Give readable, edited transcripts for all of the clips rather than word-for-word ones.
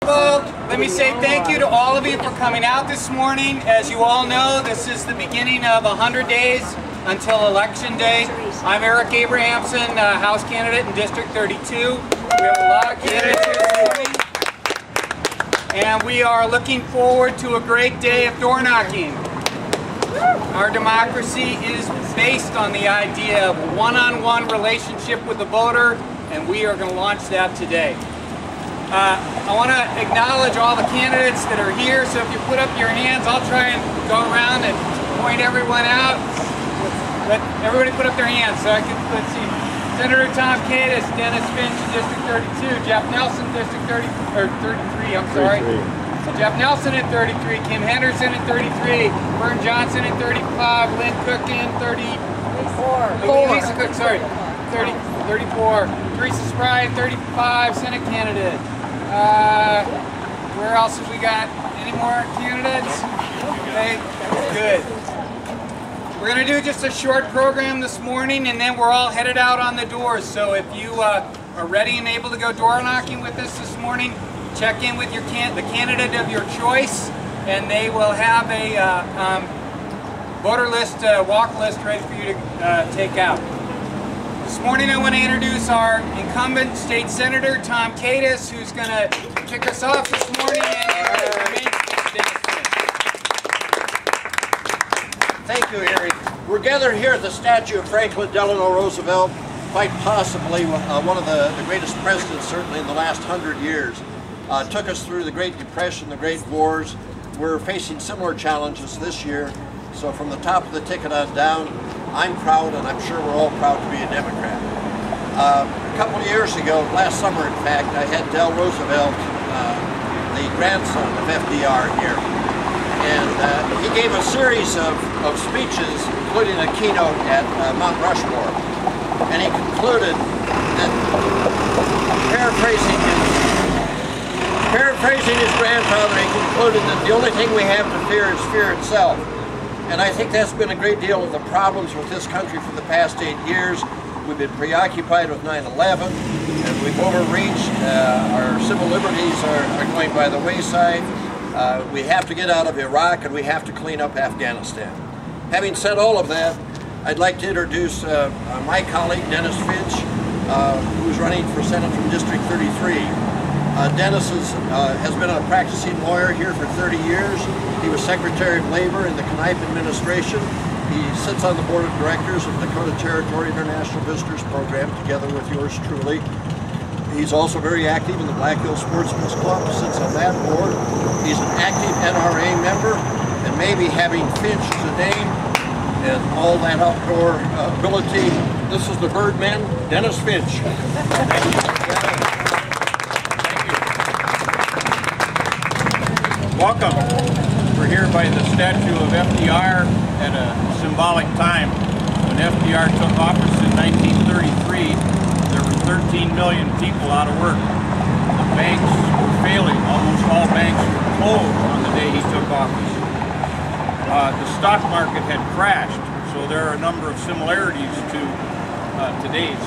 Let me say thank you to all of you for coming out this morning. As you all know, this is the beginning of 100 days until Election Day. I'm Eric Abrahamson, House candidate in District 32. We have a lot of candidates here this morning. And we are looking forward to a great day of door knocking. Our democracy is based on the idea of a one-on-one relationship with the voter, and we are going to launch that today. I want to acknowledge all the candidates that are here, so if you put up your hands, I'll try and go around and point everyone out. Let everybody put up their hands so I can, let's see. Senator Tom Katis, Dennis Finch, District 32, Jeff Nelson, District 33, I'm sorry. Jeff Nelson at 33, Kim Henderson at 33, Vern Johnson at 35, Lynn Cook in 34. Lisa Cook, sorry, 34. Teresa Spry at 35, Senate candidate. Where else have we got? Any more candidates? Okay, good. We're going to do just a short program this morning, and then we're all headed out on the doors. So if you are ready and able to go door knocking with us this morning, check in with your the candidate of your choice, and they will have a voter list, walk list ready for you to take out. This morning I want to introduce our incumbent state senator, Tom Katis, who's going to kick us off this morning. Thank you, Harry. We're gathered here at the statue of Franklin Delano Roosevelt, quite possibly one of the greatest presidents, certainly in the last 100 years. Took us through the Great Depression, the Great Wars. We're facing similar challenges this year. So from the top of the ticket on down, I'm proud, and I'm sure we're all proud to be a Democrat. A couple of years ago, last summer in fact, I had Del Roosevelt, the grandson of FDR, here. And he gave a series of speeches, including a keynote at Mount Rushmore. And he concluded that, paraphrasing his grandfather, he concluded that the only thing we have to fear is fear itself. And I think that's been a great deal of the problems with this country for the past 8 years. We've been preoccupied with 9/11, and we've overreached. Our civil liberties are going by the wayside. We have to get out of Iraq, and we have to clean up Afghanistan. Having said all of that, I'd like to introduce my colleague, Dennis Finch, who's running for Senate from District 33. Dennis has been a practicing lawyer here for 30 years. He was Secretary of Labor in the Knipe administration. He sits on the board of directors of Dakota Territory International Visitors Program, together with yours truly. He's also very active in the Black Hills Sportsman's Club, sits on that board. He's an active NRA member, and maybe having Finch as a name and all that outdoor ability, this is the Birdman, Dennis Finch. Welcome. We're here by the statue of FDR at a symbolic time. When FDR took office in 1933, there were 13 million people out of work. The banks were failing. Almost all banks were closed on the day he took office. The stock market had crashed, so there are a number of similarities to today's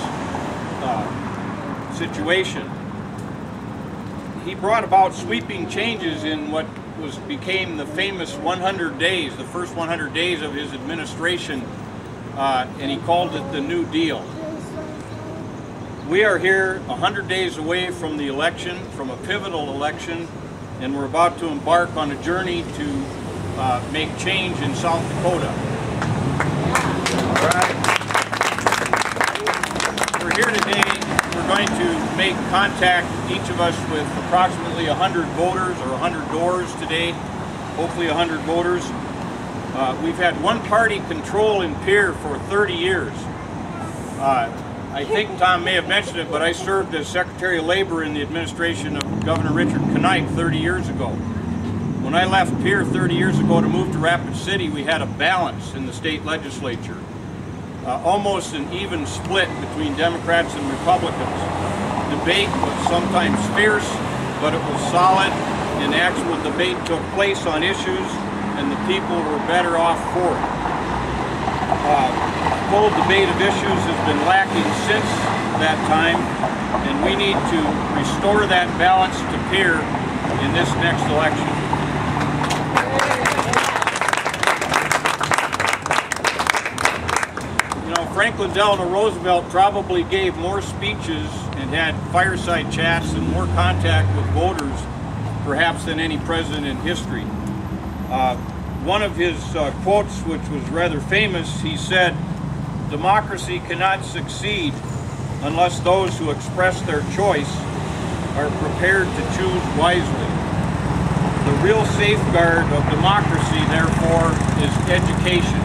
situation. He brought about sweeping changes in what became the famous 100 days, the first 100 days of his administration, and he called it the New Deal. We are here 100 days away from the election, from a pivotal election, and we're about to embark on a journey to make change in South Dakota. All right. We're here today. We're going to make contact, each of us, with approximately 100 voters, or 100 doors today, hopefully 100 voters. We've had one-party control in Pierre for 30 years. I think Tom may have mentioned it, but I served as Secretary of Labor in the administration of Governor Richard Knipe 30 years ago. When I left Pierre 30 years ago to move to Rapid City, we had a balance in the state legislature. Almost an even split between Democrats and Republicans. Debate was sometimes fierce, but it was solid, and actual debate took place on issues, and the people were better off for it. Full debate of issues has been lacking since that time, and we need to restore that balance to Pierre in this next election. You know, Franklin Delano Roosevelt probably gave more speeches and had fireside chats and more contact with voters perhaps than any president in history. One of his quotes, which was rather famous, he said, "Democracy cannot succeed unless those who express their choice are prepared to choose wisely. The real safeguard of democracy, therefore, is education."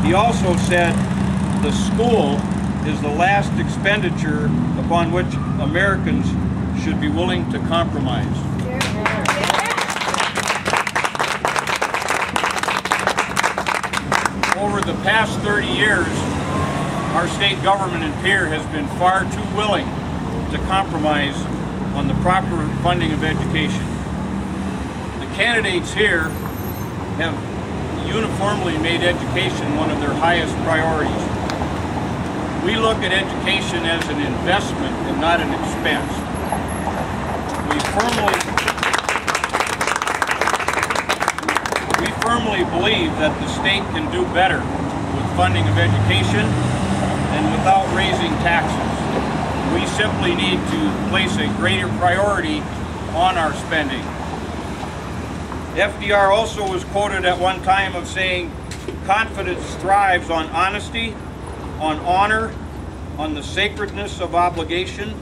He also said, "The school is the last expenditure upon which Americans should be willing to compromise." Over the past 30 years, our state government in Pierre has been far too willing to compromise on the proper funding of education. The candidates here have uniformly made education one of their highest priorities. We look at education as an investment and not an expense. We firmly believe that the state can do better with funding of education and without raising taxes. We simply need to place a greater priority on our spending. FDR also was quoted at one time of saying, "Confidence thrives on honesty, on honor, on the sacredness of obligation,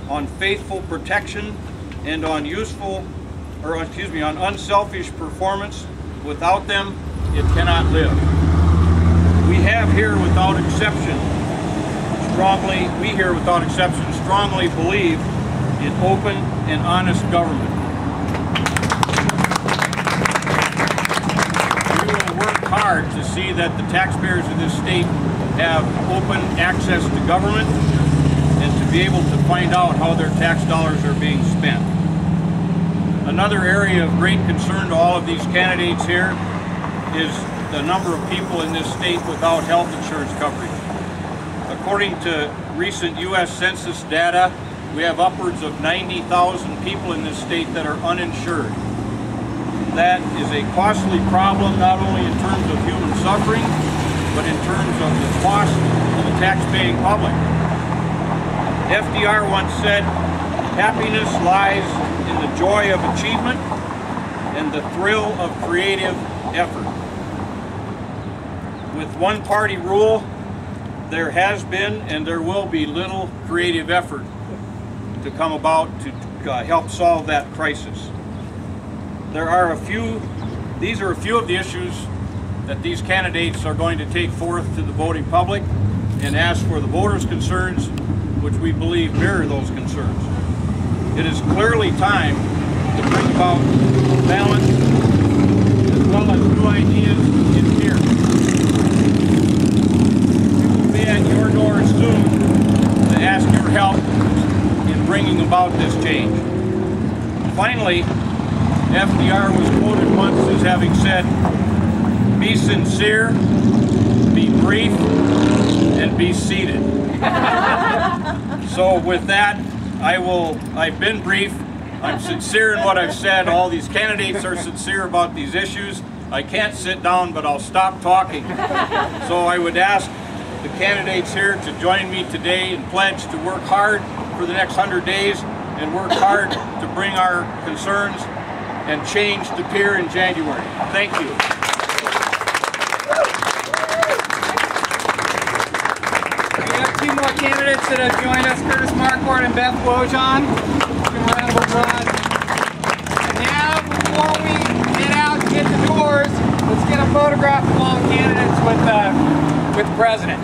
on faithful protection, and on on unselfish performance. Without them, it cannot live." We here without exception strongly believe in open and honest government. We will work hard to see that the taxpayers of this state have open access to government and to be able to find out how their tax dollars are being spent. Another area of great concern to all of these candidates here is the number of people in this state without health insurance coverage. According to recent U.S. Census data, we have upwards of 90,000 people in this state that are uninsured. That is a costly problem, not only in terms of human suffering, but in terms of the cost to the tax-paying public. FDR once said, "Happiness lies in the joy of achievement and the thrill of creative effort." With one-party rule, there has been and there will be little creative effort to come about to help solve that crisis. These are a few of the issues that these candidates are going to take forth to the voting public and ask for the voters' concerns, which we believe mirror those concerns. It is clearly time to bring about balance as well as new ideas in here. We will be at your door soon to ask your help in bringing about this change. Finally, FDR was quoted once as having said, "Be sincere, be brief, and be seated." So with that, I've been brief. I'm sincere in what I've said. All these candidates are sincere about these issues. I can't sit down, but I'll stop talking. So I would ask the candidates here to join me today and pledge to work hard for the next 100 days and work hard to bring our concerns and change to Pierre in January. Thank you. We have two more candidates that have joined us, Curtis Marquardt and Beth Wojan. Give them a round of applause. And now, before we get out and get the doors, let's get a photograph of all candidates with the President.